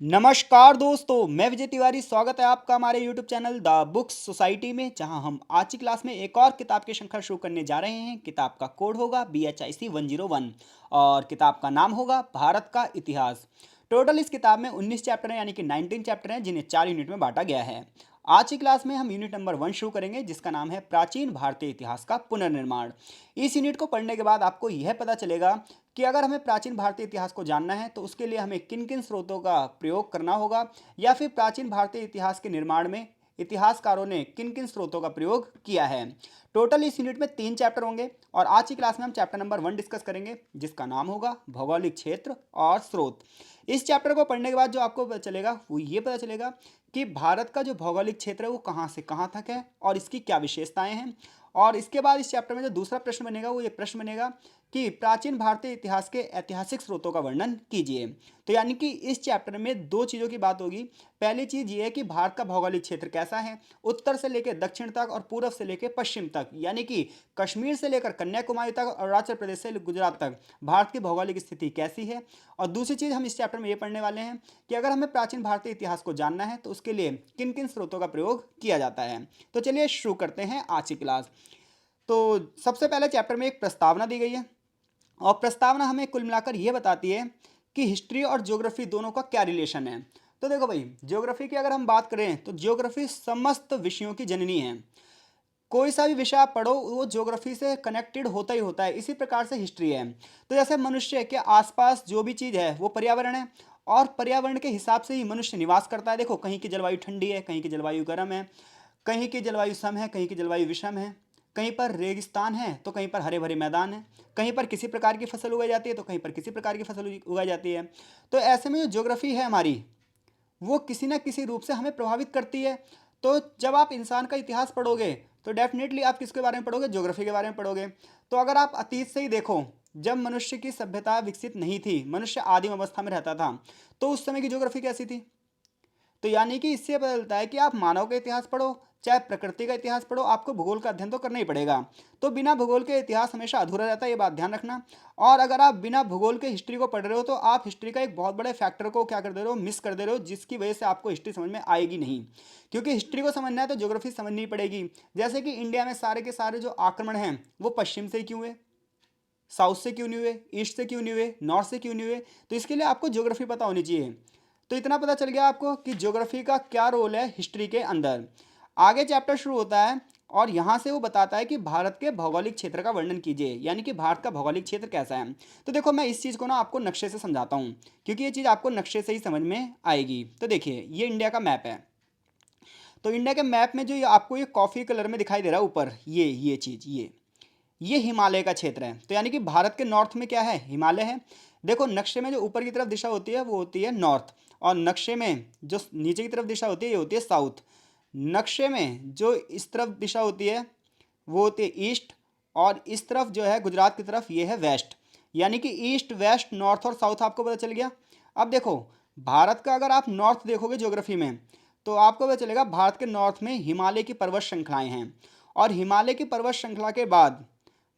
नमस्कार दोस्तों, मैं विजय तिवारी। स्वागत है आपका हमारे YouTube channel the books society में, जहां हम आज की क्लास में एक और किताब की श्रृंखला शुरू करने जा रहे हैं। किताब का कोड होगा BHIC 101 और किताब का नाम होगा भारत का इतिहास। टोटल इस किताब में 19 चैप्टर हैं, यानी कि 19 चैप्टर हैं, जिन्हें 4 यूनिट में बांटा गया है। आज की क्लास में हम यूनिट नंबर 1 शुरू करेंगे, जिसका नाम है प्राचीन भारतीय इतिहास का पुनर्निर्माण। इस यूनिट को पढ़ने के बाद आपको यह पता चलेगा कि अगर हमें प्राचीन भारतीय इतिहास को जानना है तो उसके लिए हमें किन किन स्रोतों का प्रयोग करना होगा, या फिर प्राचीन भारतीय इतिहास के निर्माण में इतिहासकारों ने किन किन स्रोतों का प्रयोग किया है। टोटल इस यूनिट में 3 चैप्टर होंगे और आज की क्लास में हम चैप्टर नंबर 1 डिस्कस करेंगे, जिसका नाम होगा भौगोलिक क्षेत्र और स्रोत। इस चैप्टर को पढ़ने के बाद जो आपको पता चलेगा वो ये पता चलेगा कि भारत का जो भौगोलिक क्षेत्र है वो कहाँ से कहाँ तक है और इसकी क्या विशेषताएं हैं। और इसके बाद इस चैप्टर में जो दूसरा प्रश्न बनेगा वो ये प्रश्न बनेगा कि प्राचीन भारतीय इतिहास के ऐतिहासिक स्रोतों का वर्णन कीजिए। तो यानी कि इस चैप्टर में दो चीज़ों की बात होगी। पहली चीज़ ये है कि भारत का भौगोलिक क्षेत्र कैसा है, उत्तर से लेकर दक्षिण तक और पूर्व से लेकर पश्चिम तक, यानी कि कश्मीर से लेकर कन्याकुमारी तक और अरुणाचल प्रदेश से गुजरात तक भारत की भौगोलिक स्थिति कैसी है। और दूसरी चीज़ हम इस चैप्टर में ये पढ़ने वाले हैं कि अगर हमें प्राचीन भारतीय इतिहास को जानना है तो उसके लिए किन किन स्रोतों का प्रयोग किया जाता है। तो चलिए शुरू करते हैं आज की क्लास। तो सबसे पहले चैप्टर में एक प्रस्तावना दी गई है और प्रस्तावना हमें कुल मिलाकर यह बताती है कि हिस्ट्री और ज्योग्राफी दोनों का क्या रिलेशन है। तो देखो भाई, ज्योग्राफी की अगर हम बात करें तो ज्योग्राफी समस्त विषयों की जननी है। कोई सा भी विषय आप पढ़ो वो ज्योग्राफी से कनेक्टेड होता ही होता है। इसी प्रकार से हिस्ट्री है। तो जैसे मनुष्य के आसपास जो भी चीज़ है वो पर्यावरण है और पर्यावरण के हिसाब से ही मनुष्य निवास करता है। देखो, कहीं की जलवायु ठंडी है, कहीं की जलवायु गर्म है, कहीं की जलवायु सम है, कहीं की जलवायु विषम है, कहीं पर रेगिस्तान है तो कहीं पर हरे भरे मैदान है, कहीं पर किसी प्रकार की फसल उगाई जाती है तो कहीं पर किसी प्रकार की फसल उगाई जाती है। तो ऐसे में जो ज्योग्राफी है हमारी वो किसी न किसी रूप से हमें प्रभावित करती है। तो जब आप इंसान का इतिहास पढ़ोगे तो डेफिनेटली आप किसके बारे में पढ़ोगे, ज्योग्राफी के बारे में पढ़ोगे। तो अगर आप अतीत से ही देखो, जब मनुष्य की सभ्यता विकसित नहीं थी, मनुष्य आदिम अवस्था में रहता था, तो उस समय की ज्योग्राफी कैसी थी। तो यानी कि इससे पता चलता है कि आप मानव का इतिहास पढ़ो चाहे प्रकृति का इतिहास पढ़ो, आपको भूगोल का अध्ययन तो करना ही पड़ेगा। तो बिना भूगोल के इतिहास हमेशा अधूरा रहता है, ये बात ध्यान रखना। और अगर आप बिना भूगोल के हिस्ट्री को पढ़ रहे हो तो आप हिस्ट्री का एक बहुत बड़े फैक्टर को क्या कर दे रहे हो, मिस कर दे रहे हो, जिसकी वजह से आपको हिस्ट्री समझ में आएगी नहीं। क्योंकि हिस्ट्री को समझना है तो ज्योग्राफी समझनी पड़ेगी। जैसे कि इंडिया में सारे के सारे जो आक्रमण हैं वो पश्चिम से क्यों हुए, साउथ से क्यों नहीं हुए, ईस्ट से क्यों नहीं हुए, नॉर्थ से क्यों नहीं हुए। तो इसके लिए आपको ज्योग्राफी पता होनी चाहिए। तो इतना पता चल गया आपको कि ज्योग्राफी का क्या रोल है हिस्ट्री के अंदर। आगे चैप्टर शुरू होता है और यहाँ से वो बताता है कि भारत के भौगोलिक क्षेत्र का वर्णन कीजिए, यानी कि भारत का भौगोलिक क्षेत्र कैसा है। तो देखो, मैं इस चीज़ को ना आपको नक्शे से समझाता हूँ, क्योंकि ये चीज़ आपको नक्शे से ही समझ में आएगी। तो देखिए, ये इंडिया का मैप है। तो इंडिया के मैप में जो आपको ये कॉफ़ी कलर में दिखाई दे रहा है ऊपर, ये चीज़, ये हिमालय का क्षेत्र है। तो यानी कि भारत के नॉर्थ में क्या है, हिमालय है। देखो, नक्शे में जो ऊपर की तरफ दिशा होती है वो होती है नॉर्थ, और नक्शे में जो नीचे की तरफ दिशा होती है ये होती है साउथ। नक्शे में जो इस तरफ दिशा होती है वो होती है ईस्ट, और इस तरफ जो है गुजरात की तरफ ये है वेस्ट। यानी कि ईस्ट वेस्ट नॉर्थ और साउथ आपको पता चल गया। अब देखो, भारत का अगर आप नॉर्थ देखोगे ज्योग्राफी में तो आपको पता चलेगा भारत के नॉर्थ में हिमालय की पर्वत श्रृंखलाएं हैं। और हिमालय की पर्वत श्रृंखला के बाद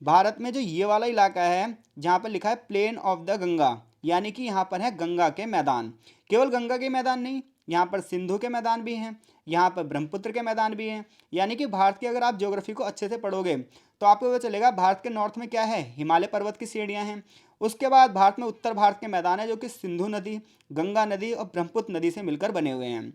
भारत में जो ये वाला इलाका है जहाँ पर लिखा है प्लेन ऑफ द गंगा, यानी कि यहाँ पर है गंगा के मैदान। केवल गंगा के मैदान नहीं, यहाँ पर सिंधु के मैदान भी हैं, यहाँ पर ब्रह्मपुत्र के मैदान भी हैं। यानी कि भारत की अगर आप ज्योग्राफी को अच्छे से पढ़ोगे तो आपको पता चलेगा भारत के नॉर्थ में क्या है, हिमालय पर्वत की श्रेणियाँ हैं। उसके बाद भारत में उत्तर भारत के मैदान है जो कि सिंधु नदी, गंगा नदी और ब्रह्मपुत्र नदी से मिलकर बने हुए हैं।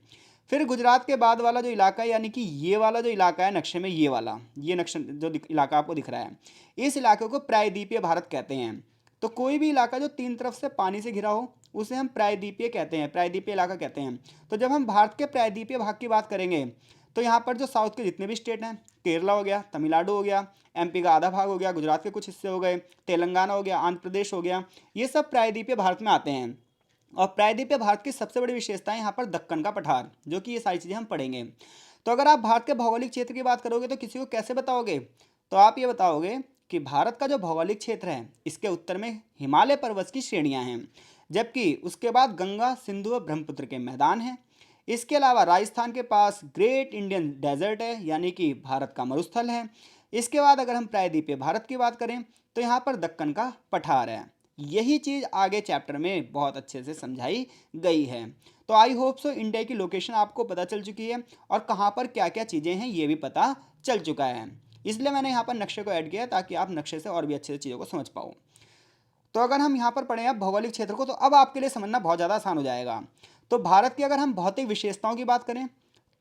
फिर गुजरात के बाद वाला जो इलाका है, यानी कि ये वाला जो इलाका है नक्शे में, ये वाला, ये नक्शा जो इलाका आपको दिख रहा है, इस इलाके को प्रायद्वीपीय भारत कहते हैं। तो कोई भी इलाका जो तीन तरफ से पानी से घिरा हो उसे हम प्रायद्वीपीय कहते हैं, प्रायद्वीपीय इलाका कहते हैं। तो जब हम भारत के प्रायद्वीपीय भाग की बात करेंगे तो यहाँ पर जो साउथ के जितने भी स्टेट हैं, केरला हो गया, तमिलनाडु हो गया, एमपी का आधा भाग हो गया, गुजरात के कुछ हिस्से हो गए, तेलंगाना हो गया, आंध्र प्रदेश हो गया, ये सब प्रायद्वीपीय भारत में आते हैं। और प्रायद्वीपीय भारत की सबसे बड़ी विशेषता है यहाँ पर दक्कन का पठार, जो कि ये सारी चीज़ें हम पढ़ेंगे। तो अगर आप भारत के भौगोलिक क्षेत्र की बात करोगे तो किसी को कैसे बताओगे, तो आप ये बताओगे कि भारत का जो भौगोलिक क्षेत्र है इसके उत्तर में हिमालय पर्वत की श्रेणियां हैं, जबकि उसके बाद गंगा सिंधु और ब्रह्मपुत्र के मैदान हैं। इसके अलावा राजस्थान के पास ग्रेट इंडियन डेजर्ट है, यानी कि भारत का मरुस्थल है। इसके बाद अगर हम प्रायद्वीपीय भारत की बात करें तो यहाँ पर दक्कन का पठार है। यही चीज़ आगे चैप्टर में बहुत अच्छे से समझाई गई है। तो आई होप सो इंडिया की लोकेशन आपको पता चल चुकी है और कहाँ पर क्या क्या चीज़ें हैं ये भी पता चल चुका है। इसलिए मैंने यहाँ पर नक्शे को ऐड किया ताकि आप नक्शे से और भी अच्छे से चीज़ों को समझ पाओ। तो अगर हम यहाँ पर पढ़ें अब भौगोलिक क्षेत्र को, तो अब आपके लिए समझना बहुत ज़्यादा आसान हो जाएगा। तो भारत की अगर हम भौतिक विशेषताओं की बात करें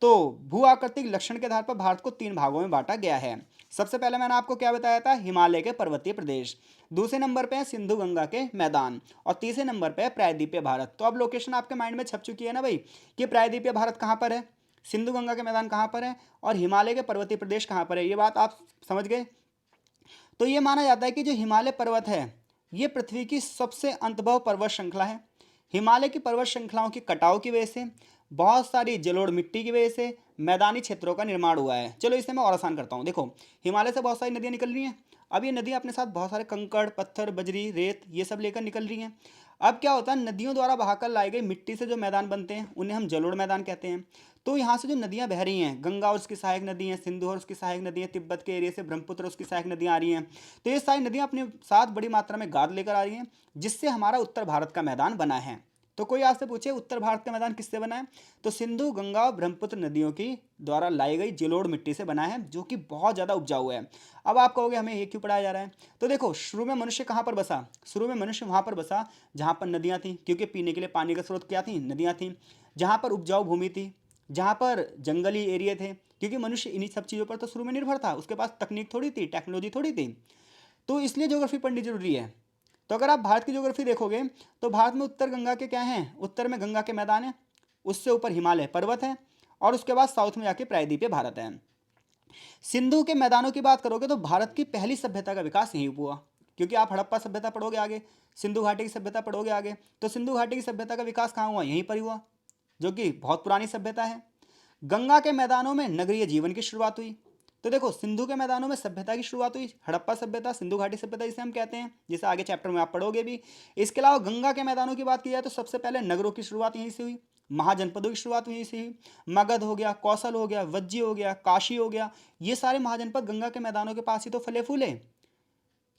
तो भू आकृतिक लक्षण के आधार पर भारत को 3 भागों में बांटा गया है। सबसे पहले मैंने आपको क्या बताया था, हिमालय के पर्वतीय प्रदेश। दूसरे नंबर पे है सिंधु गंगा के मैदान और तीसरे नंबर पे है प्रायद्वीपीय भारत। तो अब लोकेशन आपके माइंड में छप चुकी है ना भाई कि प्रायद्वीपीय भारत कहाँ पर है, सिंधु गंगा के मैदान कहाँ पर है और हिमालय के पर्वतीय प्रदेश कहाँ पर है। ये बात आप समझ गए। तो ये माना जाता है कि जो हिमालय पर्वत है ये पृथ्वी की सबसे अंतर्भव पर्वत श्रृंखला है। हिमालय की पर्वत श्रृंखलाओं की कटाव की वजह से, बहुत सारी जलोढ़ मिट्टी की वजह से मैदानी क्षेत्रों का निर्माण हुआ है। चलो इसे मैं और आसान करता हूँ। देखो, हिमालय से बहुत सारी नदियाँ निकल रही हैं। अब ये नदियाँ अपने साथ बहुत सारे कंकड़, पत्थर, बजरी, रेत ये सब लेकर निकल रही हैं। अब क्या होता है, नदियों द्वारा बहाकर लाई गई मिट्टी से जो मैदान बनते हैं उन्हें हम जलोढ़ मैदान कहते हैं। तो यहाँ से जो नदियाँ बह रही हैं, गंगा और उसकी सहायक नदी हैं, सिंधु और उसकी सहायक नदी हैं, तिब्बत के एरिया से ब्रह्मपुत्र और उसकी सहायक नदियाँ आ रही हैं। तो ये सारी नदियाँ अपने साथ बड़ी मात्रा में गाद लेकर आ रही हैं, जिससे हमारा उत्तर भारत का मैदान बना है। तो कोई आपसे पूछे उत्तर भारत का मैदान किससे बना है, तो सिंधु, गंगा और ब्रह्मपुत्र नदियों की द्वारा लाई गई जलोढ़ मिट्टी से बना है, जो कि बहुत ज़्यादा उपजाऊ है। अब आप कहोगे हमें ये क्यों पढ़ाया जा रहा है। तो देखो, शुरू में मनुष्य कहाँ पर बसा, शुरू में मनुष्य वहाँ पर बसा जहाँ पर नदियाँ थीं, क्योंकि पीने के लिए पानी का स्रोत क्या थी, नदियाँ थीं। जहाँ पर उपजाऊ भूमि थी, जहाँ पर जंगली एरिया थे, क्योंकि मनुष्य इन्हीं सब चीज़ों पर तो शुरू में निर्भर था, उसके पास तकनीक थोड़ी थी, टेक्नोलॉजी थोड़ी थी। तो इसलिए ज्योग्राफी पढ़नी जरूरी है। तो अगर आप भारत की ज्योग्राफी देखोगे तो भारत में उत्तर गंगा के क्या हैं, उत्तर में गंगा के मैदान है, उससे ऊपर हिमालय पर्वत है और उसके बाद साउथ में जाके प्रायद्वीपीय भारत है। सिंधु के मैदानों की बात करोगे तो भारत की पहली सभ्यता का विकास यहीं हुआ, क्योंकि आप हड़प्पा सभ्यता पढ़ोगे आगे, सिंधु घाटी की सभ्यता पढ़ोगे आगे, तो सिंधु घाटी की सभ्यता का विकास कहाँ हुआ, यहीं पर हुआ, जो कि बहुत पुरानी सभ्यता है। गंगा के मैदानों में नगरीय जीवन की शुरुआत हुई। तो देखो, सिंधु के मैदानों में सभ्यता की शुरुआत हुई, हड़प्पा सभ्यता, सिंधु घाटी सभ्यता जिसे हम कहते हैं, जिसे आगे चैप्टर में आप पढ़ोगे भी। इसके अलावा गंगा के मैदानों की बात की जाए तो सबसे पहले नगरों की शुरुआत यहीं से हुई, महाजनपदों की शुरुआत यहीं से हुई। मगध हो गया, कौशल हो गया, वज्जी हो गया, काशी हो गया, ये सारे महाजनपद गंगा के मैदानों के पास ही तो फले फूले।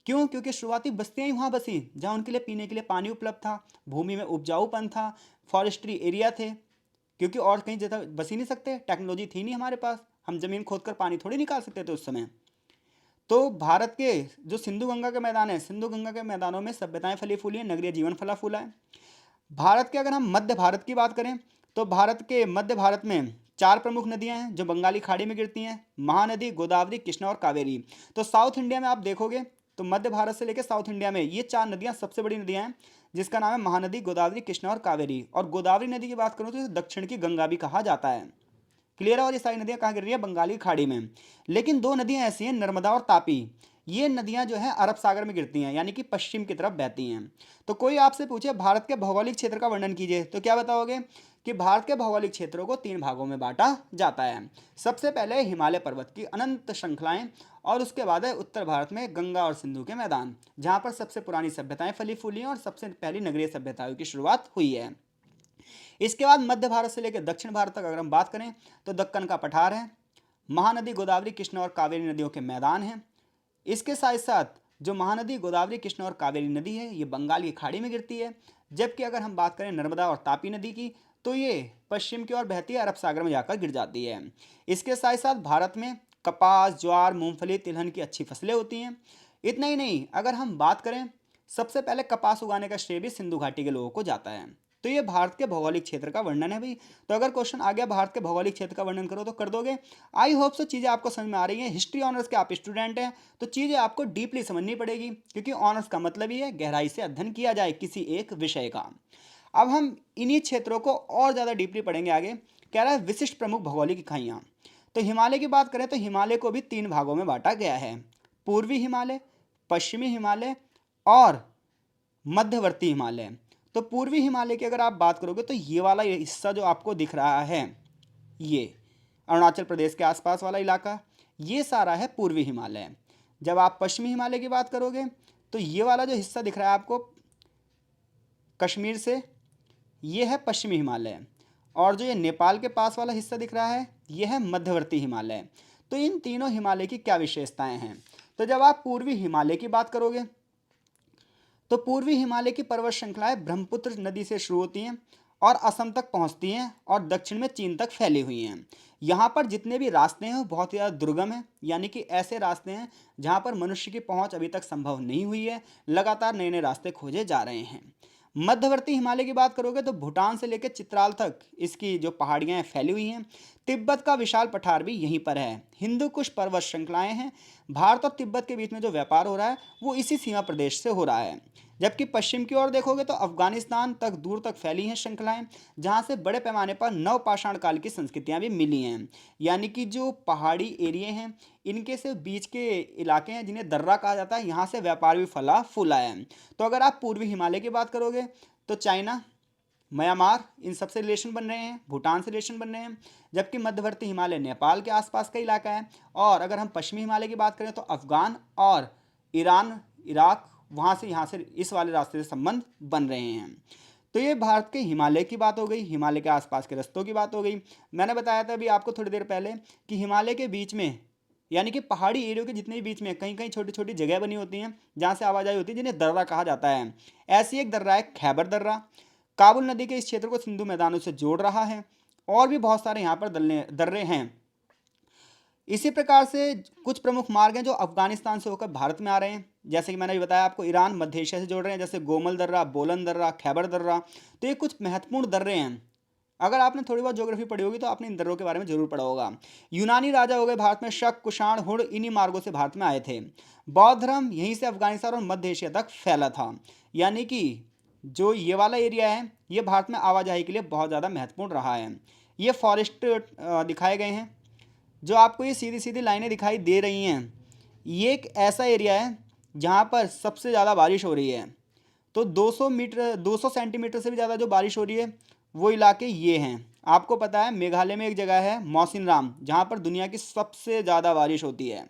क्यों, क्योंकि शुरुआती बस्तियां ही वहां बसी जहां उनके लिए पीने के लिए पानी उपलब्ध था, भूमि में उपजाऊपन था, फॉरेस्ट्री एरिया थे, क्योंकि और कहीं जगह बस ही नहीं सकते, टेक्नोलॉजी थी नहीं हमारे पास, हम जमीन खोद कर पानी थोड़ी निकाल सकते थे उस समय। तो भारत के जो सिंधु गंगा के मैदान है, सिंधु गंगा के मैदानों में सभ्यताएं फली फूली हैं, नगरीय जीवन फला फूला है। भारत के अगर हम मध्य भारत की बात करें तो भारत के मध्य भारत में 4 प्रमुख नदियां हैं जो बंगाली खाड़ी में गिरती हैं, महानदी, गोदावरी, कृष्णा और कावेरी। तो साउथ इंडिया में आप देखोगे तो मध्य भारत से लेकर साउथ इंडिया में ये 4 नदियां सबसे बड़ी नदियां हैं, जिसका नाम है महानदी, गोदावरी, कृष्णा और कावेरी। और गोदावरी नदी की बात करूँ तो इसे दक्षिण की गंगा भी कहा जाता है। क्लियर है। और ये सारी नदियां कहाँ गिर रही है, बंगाली खाड़ी में। लेकिन 2 नदियां ऐसी हैं, नर्मदा और तापी, ये नदियां जो है अरब सागर में गिरती हैं, यानी कि पश्चिम की तरफ बहती हैं। तो कोई आपसे पूछे भारत के भौगोलिक क्षेत्र का वर्णन कीजिए, तो क्या बताओगे कि भारत के भौगोलिक क्षेत्रों को 3 भागों में बांटा जाता है। सबसे पहले हिमालय पर्वत की अनंत श्रृंखलाएं और उसके बाद है उत्तर भारत में गंगा और सिंधु के मैदान, जहां पर सबसे पुरानी सभ्यताएं फली फूली हैं और सबसे पहली नगरीय सभ्यताओं की शुरुआत हुई है। इसके बाद मध्य भारत से लेकर दक्षिण भारत तक अगर हम बात करें तो दक्कन का पठार है, महानदी, गोदावरी, कृष्णा और कावेरी नदियों के मैदान हैं। इसके साथ साथ जो महानदी, गोदावरी, कृष्णा और कावेरी नदी है ये बंगाल की खाड़ी में गिरती है, जबकि अगर हम बात करें नर्मदा और तापी नदी की तो ये पश्चिम की ओर बहती है, अरब सागर में जाकर गिर जाती है। इसके साथ साथ भारत में कपास, ज्वार, मूंगफली, तिलहन की अच्छी फसलें होती हैं। इतना ही नहीं, अगर हम बात करें, सबसे पहले कपास उगाने का श्रेय भी सिंधु घाटी के लोगों को जाता है। तो ये भारत के भौगोलिक क्षेत्र का वर्णन है भाई। तो अगर क्वेश्चन आ गया भारत के भौगोलिक क्षेत्र का वर्णन करो तो कर दोगे। आई होप सो चीज़ें आपको समझ में आ रही हैं। हिस्ट्री ऑनर्स के आप स्टूडेंट हैं तो चीज़ें आपको डीपली समझनी पड़ेगी, क्योंकि ऑनर्स का मतलब ही है गहराई से अध्ययन किया जाए किसी एक विषय का। अब हम इन्हीं क्षेत्रों को और ज़्यादा डीपली पढ़ेंगे आगे। कह रहा है विशिष्ट प्रमुख भौगोलिक इकाइयाँ। तो हिमालय की बात करें तो हिमालय को भी 3 भागों में बांटा गया है, पूर्वी हिमालय, पश्चिमी हिमालय और मध्यवर्ती हिमालय। तो पूर्वी हिमालय की अगर आप बात करोगे तो ये वाला हिस्सा जो आपको दिख रहा है, ये अरुणाचल प्रदेश के आसपास वाला इलाका, ये सारा है पूर्वी हिमालय। जब आप पश्चिमी हिमालय की बात करोगे तो ये वाला जो हिस्सा दिख रहा है आपको कश्मीर से, ये है पश्चिमी हिमालय। और जो ये नेपाल के पास वाला हिस्सा दिख रहा है ये है मध्यवर्ती हिमालय। तो इन तीनों हिमालय की क्या विशेषताएं हैं। तो जब आप पूर्वी हिमालय की बात करोगे तो पूर्वी हिमालय की पर्वत श्रृंखलाएं ब्रह्मपुत्र नदी से शुरू होती हैं और असम तक पहुंचती हैं और दक्षिण में चीन तक फैली हुई हैं। यहाँ पर जितने भी रास्ते हैं वो बहुत ही ज़्यादा दुर्गम है, यानी कि ऐसे रास्ते हैं जहाँ पर मनुष्य की पहुँच अभी तक संभव नहीं हुई है। लगातार नए नए रास्ते खोजे जा रहे हैं। मध्यवर्ती हिमालय की बात करोगे तो भूटान से लेकर चित्राल तक इसकी जो पहाड़ियाँ हैं फैली हुई हैं। तिब्बत का विशाल पठार भी यहीं पर है। हिंदू कुश पर्वत श्रृंखलाएं हैं। भारत और तिब्बत के बीच में जो व्यापार हो रहा है वो इसी सीमा प्रदेश से हो रहा है। जबकि पश्चिम की ओर देखोगे तो अफगानिस्तान तक दूर तक फैली हैं श्रृंखलाएं, जहां से बड़े पैमाने पर नवपाषाण काल की संस्कृतियां भी मिली हैं। यानी कि जो पहाड़ी एरिए हैं इनके से बीच के इलाके हैं जिन्हें दर्रा कहा जाता है, यहाँ से व्यापार भी फला फूला है। तो अगर आप पूर्वी हिमालय की बात करोगे तो चाइना, म्यांमार, इन सबसे रिलेशन बन रहे हैं, भूटान से रिलेशन बन रहे हैं। जबकि मध्यवर्ती हिमालय नेपाल के आसपास का इलाका है। और अगर हम पश्चिमी हिमालय की बात करें तो अफगान और ईरान, इराक, वहाँ से यहाँ से इस वाले रास्ते से संबंध बन रहे हैं। तो ये भारत के हिमालय की बात हो गई, हिमालय के आसपास के रास्तों की बात हो गई। मैंने बताया था अभी आपको थोड़ी देर पहले कि हिमालय के बीच में, यानी कि पहाड़ी एरियो के जितने भी बीच में कहीं कहीं छोटी छोटी जगह बनी होती हैं जहाँ से आवाजाही होती है, जिन्हें दर्रा कहा जाता है। ऐसी एक दर्रा है खैबर दर्रा, काबुल नदी के इस क्षेत्र को सिंधु मैदानों से जोड़ रहा है। और भी बहुत सारे यहाँ पर दर्रे हैं। इसी प्रकार से कुछ प्रमुख मार्ग हैं जो अफगानिस्तान से होकर भारत में आ रहे हैं। जैसे कि मैंने भी बताया आपको, ईरान मध्य एशिया से जोड़ रहे हैं, जैसे गोमल दर्रा, बोलन दर्रा, खैबर दर्रा। तो ये कुछ महत्वपूर्ण दर्रे हैं। अगर आपने थोड़ी बहुत ज्योग्राफी पढ़ी होगी तो आपने इन दर्रों के बारे में जरूर पढ़ा होगा। यूनानी राजा हो गए भारत में, शक, कुषाण, हुण, इन्हीं मार्गों से भारत में आए थे। बौद्ध धर्म यहीं से अफगानिस्तान और मध्य एशिया तक फैला था। यानी कि जो ये वाला एरिया है ये भारत में आवाजाही के लिए बहुत ज़्यादा महत्वपूर्ण रहा है। ये फॉरेस्ट दिखाए गए हैं। जो आपको ये सीधी सीधी लाइनें दिखाई दे रही हैं, ये एक ऐसा एरिया है जहाँ पर सबसे ज़्यादा बारिश हो रही है। तो 200 सेंटीमीटर से भी ज़्यादा जो बारिश हो रही है वो इलाके ये हैं। आपको पता है मेघालय में एक जगह है मौसिनराम, जहाँ पर दुनिया की सबसे ज़्यादा बारिश होती है।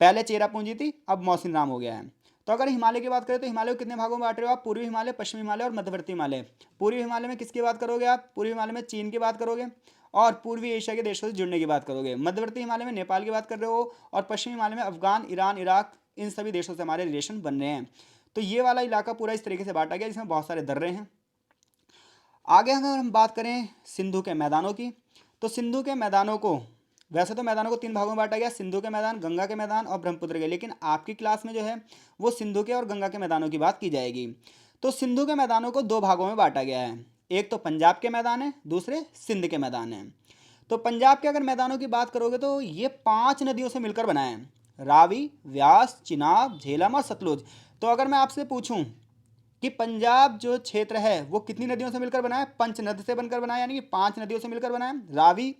पहले चेरापूंजी थी, अब मौसिनराम हो गया है। तो अगर हिमालय की बात करें तो हिमालय को कितने भागों में बांट रहे हो आप? पूर्वी हिमालय, पश्चिमी हिमालय और मध्यवर्ती हिमालय। पूर्वी हिमालय में किसकी बात करोगे आप? पूर्वी हिमालय में चीन की बात करोगे और पूर्वी एशिया के देशों से जुड़ने की बात करोगे। मध्यवर्ती हिमालय में नेपाल की बात कर रहे हो और पश्चिमी हिमालय में अफगान, ईरान, इराक, इन सभी देशों से हमारे रिलेशन बन रहे हैं। तो ये वाला इलाका पूरा इस तरीके से बांटा गया जिसमें बहुत सारे दर्रे हैं। आगे अगर हम बात करें सिंधु के मैदानों की, तो सिंधु के मैदानों को, वैसे तो मैदानों को तीन भागों में बांटा गया, सिंधु के मैदान, गंगा के मैदान और ब्रह्मपुत्र के, लेकिन आपकी क्लास में जो है वो सिंधु के और गंगा के मैदानों की बात की जाएगी। तो सिंधु के मैदानों को दो भागों में बांटा गया है। एक तो पंजाब के मैदान है, दूसरे सिंध के मैदान हैं। तो पंजाब के अगर मैदानों की बात करोगे तो ये 5 नदियों से मिलकर बना है, रावी, व्यास, चिनाब, झेलम और सतलुज। तो अगर मैं आपसे पूछूं कि पंजाब जो क्षेत्र है वो कितनी नदियों से मिलकर बना है? पंच नद से बनकर बना है, यानी कि 5 नदियों से मिलकर बना है, रावी,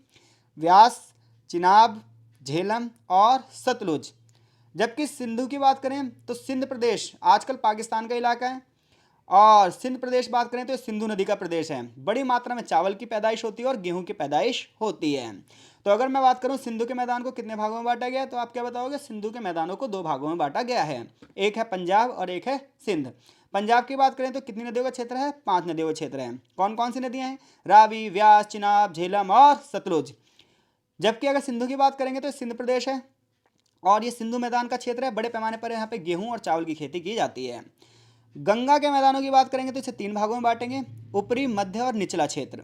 व्यास, चिनाब, झेलम और सतलुज। जबकि सिंधु की बात करें तो सिंध प्रदेश आजकल पाकिस्तान का इलाका है और सिंध प्रदेश बात करें तो सिंधु नदी का प्रदेश है। बड़ी मात्रा में चावल की पैदाइश होती है और गेहूं की पैदाइश होती है। तो अगर मैं बात करूं सिंधु के मैदान को कितने भागों में बांटा गया है, तो आप क्या बताओगे? सिंधु के मैदानों को दो भागों में बांटा गया है, एक है पंजाब और एक है सिंध। पंजाब की बात करें तो कितनी नदियों का क्षेत्र है? 5 नदियों का क्षेत्र है। कौन कौन सी नदियां हैं? रावी, व्यास, चिनाब, झेलम और सतलुज। जबकि अगर सिंधु की बात करेंगे तो सिंध प्रदेश है और ये सिंधु मैदान का क्षेत्र है। बड़े पैमाने पर यहाँ पे गेहूं और चावल की खेती की जाती है। गंगा के मैदानों की बात करेंगे तो इसे 3 भागों में बांटेंगे, ऊपरी, मध्य और निचला क्षेत्र।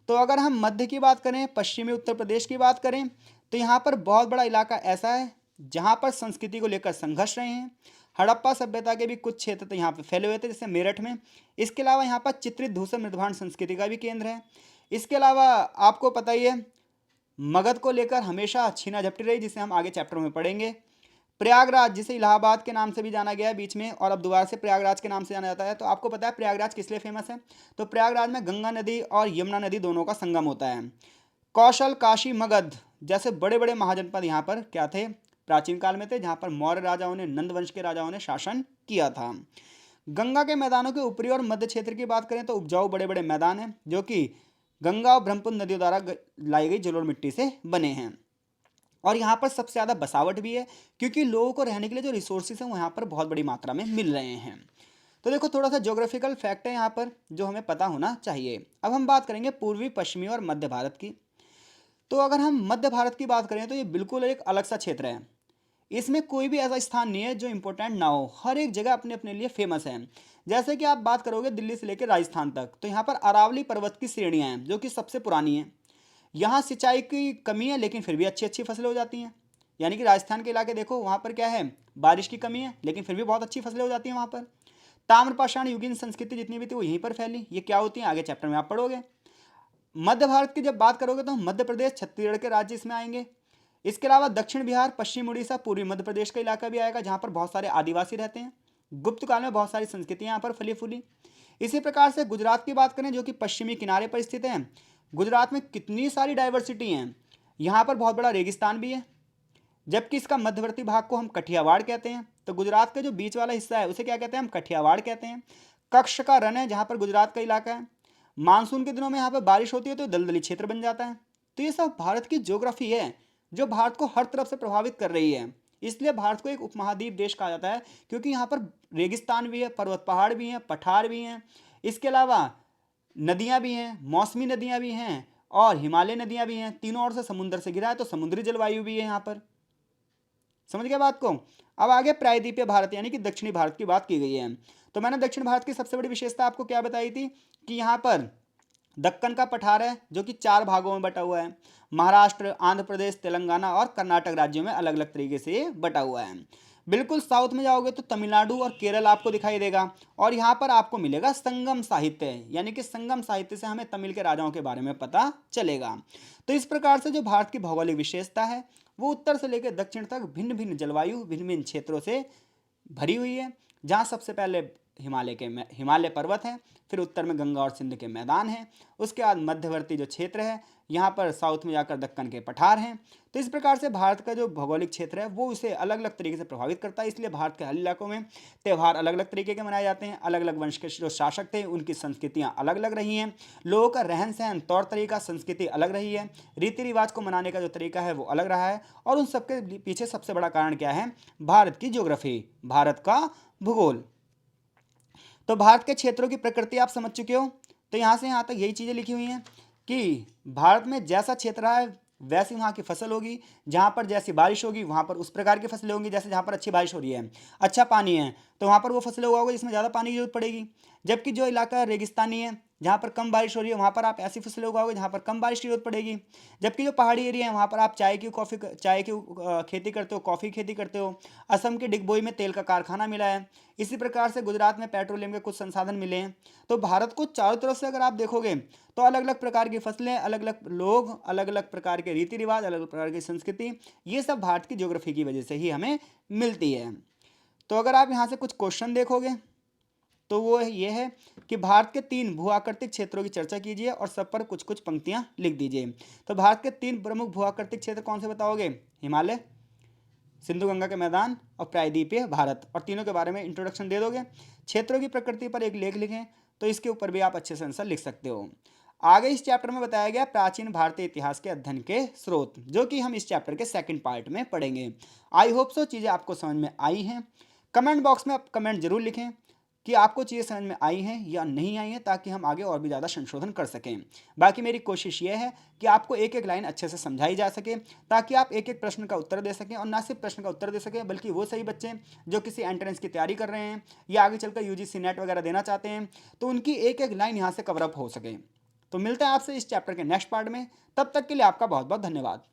तो अगर हम मध्य की बात करें, पश्चिमी उत्तर प्रदेश की बात करें, तो यहाँ पर बहुत बड़ा इलाका ऐसा है जहाँ पर संस्कृति को लेकर संघर्ष रहे हैं। हड़प्पा सभ्यता के भी कुछ क्षेत्र तो यहाँ पर फैले हुए थे, जैसे मेरठ में। इसके अलावा यहाँ पर चित्रित धूसर मृदभांड संस्कृति का भी केंद्र है। इसके अलावा आपको पता ही है मगध को लेकर हमेशा छीना झपटी रही, जिसे हम आगे चैप्टर में पढ़ेंगे। प्रयागराज, जिसे इलाहाबाद के नाम से भी जाना गया है बीच में और अब दोबारा से प्रयागराज के नाम से जाना जाता है। तो आपको पता है प्रयागराज किस लिए फेमस है? तो प्रयागराज में गंगा नदी और यमुना नदी दोनों का संगम होता है। कौशल, काशी, मगध जैसे बड़े बड़े महाजनपद यहाँ पर क्या थे? प्राचीन काल में थे, जहाँ पर मौर्य राजाओं ने, नंद वंश के राजाओं ने शासन किया था। गंगा के मैदानों के ऊपरी और मध्य क्षेत्र की बात करें तो उपजाऊ बड़े बड़े मैदान हैं जो कि गंगा और ब्रह्मपुत्र नदियों द्वारा लाई गई जलोढ़ मिट्टी से बने हैं। और यहाँ पर सबसे ज़्यादा बसावट भी है क्योंकि लोगों को रहने के लिए जो रिसोर्सेज हैं वो यहाँ पर बहुत बड़ी मात्रा में मिल रहे हैं। तो देखो थोड़ा सा ज्योग्राफिकल फैक्ट है यहाँ पर जो हमें पता होना चाहिए। अब हम बात करेंगे पूर्वी, पश्चिमी और मध्य भारत की। तो अगर हम मध्य भारत की बात करें तो ये बिल्कुल एक अलग सा क्षेत्र है। इसमें कोई भी ऐसा स्थान नहीं है जो इंपॉर्टेंट ना हो, हर एक जगह अपने अपने लिए फेमस है। जैसे कि आप बात करोगे दिल्ली से लेकर राजस्थान तक, तो यहाँ पर अरावली पर्वत की श्रेणियाँ हैं जो कि सबसे पुरानी हैं। यहाँ सिंचाई की कमी है लेकिन फिर भी अच्छी अच्छी फसलें हो जाती हैं। यानी कि राजस्थान के इलाके देखो, वहाँ पर क्या है, बारिश की कमी है लेकिन फिर भी बहुत अच्छी फसलें हो जाती हैं वहाँ पर। ताम्रपाषाण युगीन संस्कृति जितनी भी थी वो यहीं पर फैली। ये क्या होती है आगे चैप्टर में आप पढ़ोगे। मध्य भारत की जब बात करोगे तो मध्य प्रदेश छत्तीसगढ़ के राज्य इसमें आएंगे। इसके अलावा दक्षिण बिहार, पश्चिम उड़ीसा, पूर्वी मध्य प्रदेश का इलाका भी आएगा जहाँ पर बहुत सारे आदिवासी रहते हैं। गुप्त काल में बहुत सारी संस्कृतियाँ यहाँ पर फली फूली। इसी प्रकार से गुजरात की बात करें जो कि पश्चिमी किनारे पर स्थित है। गुजरात में कितनी सारी डाइवर्सिटी हैं। यहाँ पर बहुत बड़ा रेगिस्तान भी है, जबकि इसका मध्यवर्ती भाग को हम कठियावाड़ कहते हैं। तो गुजरात का जो बीच वाला हिस्सा है उसे क्या कहते हैं, हम कठियावाड़ कहते हैं। कक्ष का रन है जहाँ पर गुजरात का इलाका है। मानसून के दिनों में यहाँ पर बारिश होती है तो दलदली क्षेत्र बन जाता है। तो ये सब भारत की ज्योग्राफी है जो भारत को हर तरफ से प्रभावित कर रही है। इसलिए भारत को एक उपमहाद्वीप देश कहा जाता है, क्योंकि यहाँ पर रेगिस्तान भी है, पर्वत पहाड़ भी हैं, पठार भी हैं। इसके अलावा नदियाँ भी हैं, मौसमी नदियाँ भी हैं और हिमालय नदियाँ भी हैं। तीनों ओर से समुद्र से घिरा है तो समुद्री जलवायु भी है यहाँ पर। समझ गया बात को। अब आगे प्रायद्वीपीय भारत यानी कि दक्षिणी भारत की बात की गई है। तो मैंने दक्षिण भारत की सबसे बड़ी विशेषता आपको क्या बताई थी कि यहाँ पर दक्कन का पठार है जो कि 4 भागों में बटा हुआ है। महाराष्ट्र, आंध्र प्रदेश, तेलंगाना और कर्नाटक राज्यों में अलग अलग तरीके से ये बटा हुआ है। बिल्कुल साउथ में जाओगे तो तमिलनाडु और केरल आपको दिखाई देगा। और यहाँ पर आपको मिलेगा संगम साहित्य, यानी कि संगम साहित्य से हमें तमिल के राजाओं के बारे में पता चलेगा। तो इस प्रकार से जो भारत की भौगोलिक विशेषता है वो उत्तर से लेकर दक्षिण तक भिन्न भिन्न जलवायु, भिन्न भिन्न क्षेत्रों से भरी हुई है। जहाँ सबसे पहले हिमालय पर्वत है, फिर उत्तर में गंगा और सिंध के मैदान हैं, उसके बाद मध्यवर्ती जो क्षेत्र है यहाँ पर साउथ में जाकर दक्कन के पठार हैं। तो इस प्रकार से भारत का जो भौगोलिक क्षेत्र है वो उसे अलग अलग तरीके से प्रभावित करता है। इसलिए भारत के हर इलाकों में त्यौहार अलग अलग तरीके के मनाए जाते हैं। अलग अलग वंश के जो शासक थे उनकी संस्कृतियाँ अलग अलग रही हैं। लोगों का रहन सहन, तौर तरीका, संस्कृति अलग रही है। रीति रिवाज को मनाने का जो तरीका है वो अलग रहा है। और उन सबके पीछे सबसे बड़ा कारण क्या है, भारत की ज्योग्राफी, भारत का भूगोल। तो भारत के क्षेत्रों की प्रकृति आप समझ चुके हो। तो यहाँ से यहाँ तक यही चीज़ें लिखी हुई हैं कि भारत में जैसा क्षेत्र है वैसी वहाँ की फसल होगी। जहाँ पर जैसी बारिश होगी वहाँ पर उस प्रकार की फसलें होंगी। जैसे जहाँ पर अच्छी बारिश हो रही है, अच्छा पानी है, तो वहाँ पर वो फसलें उगाओगे जिसमें ज़्यादा पानी की जरूरत पड़ेगी। जबकि जो इलाका रेगिस्तानी है, जहाँ पर कम बारिश हो रही है, वहाँ पर आप ऐसी फसलें उगाओगे जहाँ पर कम बारिश की जरूरत पड़ेगी। जबकि जो पहाड़ी एरिया है वहाँ पर आप चाय की खेती करते हो, कॉफ़ी की खेती करते हो। असम के डिगबोई में तेल का कारखाना मिला है। इसी प्रकार से गुजरात में पेट्रोलियम के कुछ संसाधन मिले हैं। तो भारत को चारों तरफ से अगर आप देखोगे तो अलग अलग प्रकार की फसलें, अलग अलग लोग, अलग अलग प्रकार के रीति रिवाज, अलग अलग प्रकार की संस्कृति, ये सब भारत की ज्योग्राफी की वजह से ही हमें मिलती है। तो अगर आप यहाँ से कुछ क्वेश्चन देखोगे तो वो ये है कि भारत के 3 भू आकृतिक क्षेत्रों की चर्चा कीजिए और सब पर कुछ कुछ पंक्तियाँ लिख दीजिए। तो भारत के 3 प्रमुख भू आकृतिक क्षेत्र कौन से बताओगे, हिमालय, सिंधु गंगा के मैदान और प्रायद्वीपीय भारत। और तीनों के बारे में इंट्रोडक्शन दे दोगे। क्षेत्रों की प्रकृति पर एक लेख लिखें, तो इसके ऊपर भी आप अच्छे से आंसर लिख सकते हो। आगे इस चैप्टर में बताया गया प्राचीन भारतीय इतिहास के अध्ययन के स्रोत, जो कि हम इस चैप्टर के सेकंड पार्ट में पढ़ेंगे। आई होप सो चीज़ें आपको समझ में आई हैं। कमेंट बॉक्स में आप कमेंट जरूर लिखें कि आपको चीज़ें समझ में आई हैं या नहीं आई हैं, ताकि हम आगे और भी ज़्यादा संशोधन कर सकें। बाकी मेरी कोशिश ये है कि आपको एक एक लाइन अच्छे से समझाई जा सके, ताकि आप एक एक प्रश्न का उत्तर दे सकें। और ना सिर्फ प्रश्न का उत्तर दे सकें बल्कि वो सही बच्चे जो किसी एंट्रेंस की तैयारी कर रहे हैं या आगे चलकर यूजीसी नेट वगैरह देना चाहते हैं, तो उनकी एक एक लाइन यहाँ से कवरअप हो सके। तो मिलते हैं आपसे इस चैप्टर के नेक्स्ट पार्ट में। तब तक के लिए आपका बहुत बहुत धन्यवाद।